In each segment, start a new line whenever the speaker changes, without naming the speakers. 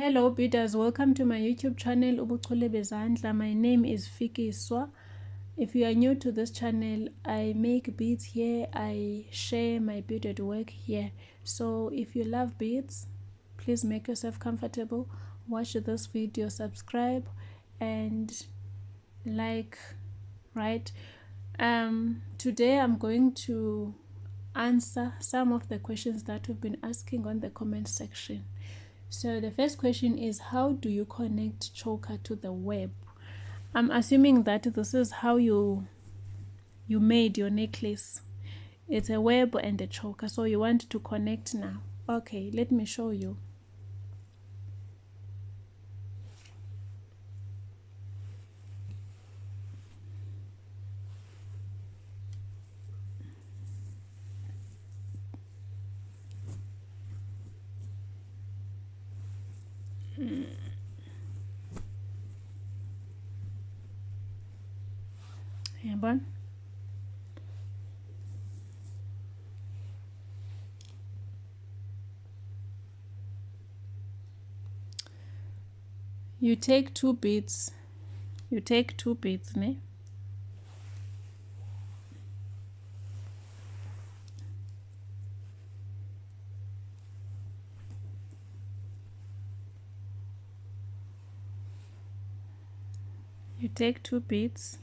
Hello bidders, welcome to my YouTube channel Ubuchule Bezandla. My name is Fikiswa. If you are new to this channel, I make beads here. I share my beaded work here. So if you love beads, please make yourself comfortable, watch this video, subscribe and like, right? Today I'm going to answer some of the questions that you've been asking on the comment section. So the first question is, how do you connect choker to the web? I'm assuming that this is how you made your necklace. It's a web and a choker, so you want to connect now. Okay, let me show you. You take two beads. Ne? You take two beads.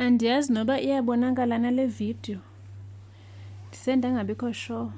Andiyazi noba iyabonakala nale video, ndisendangabikho sure.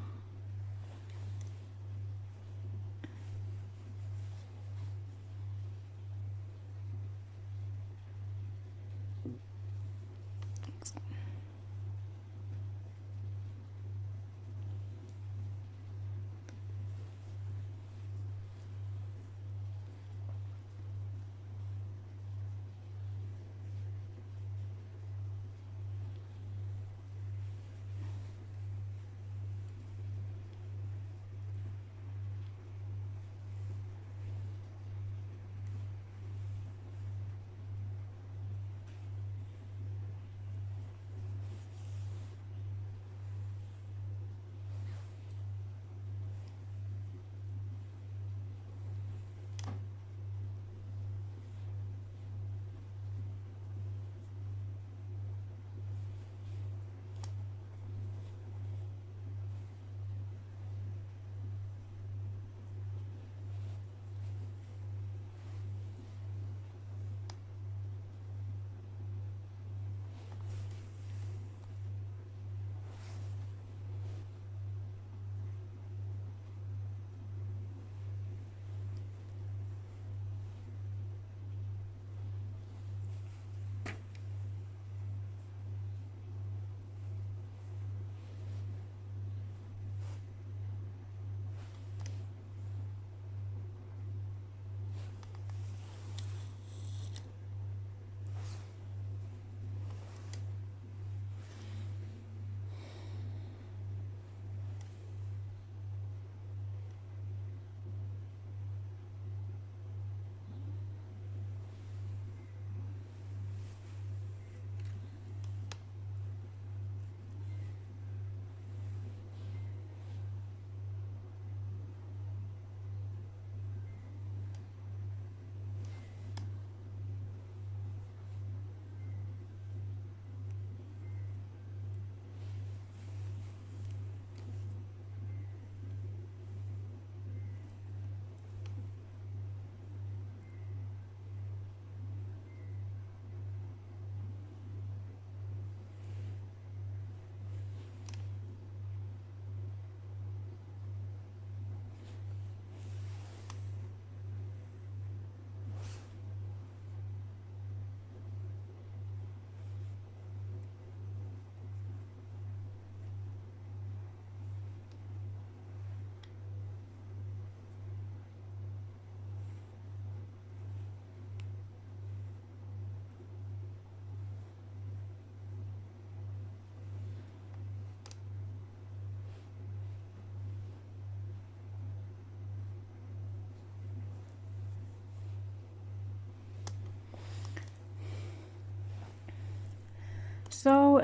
So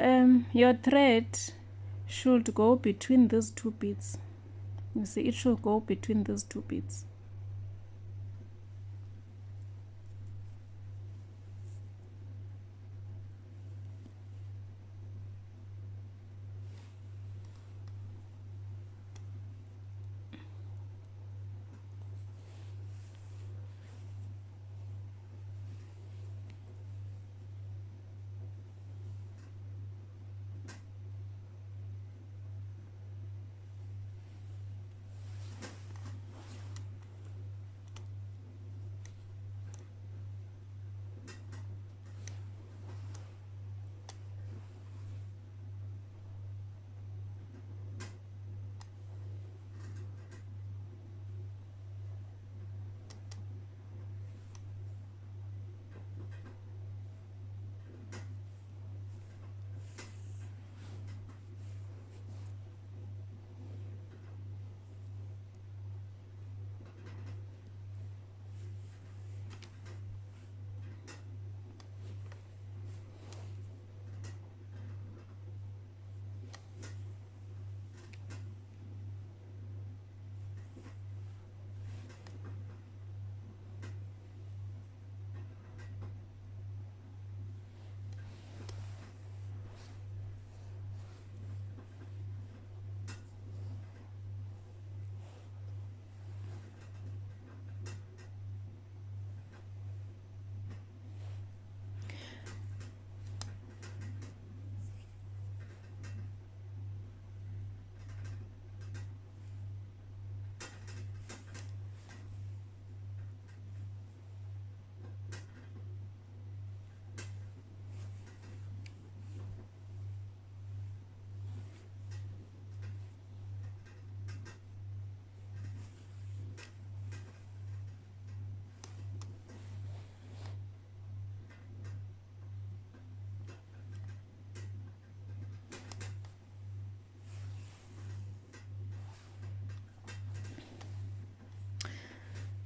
your thread should go between these two beads. You see, it should go between these two beads.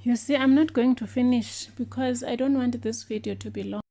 You see, I'm not going to finish because I don't want this video to be long.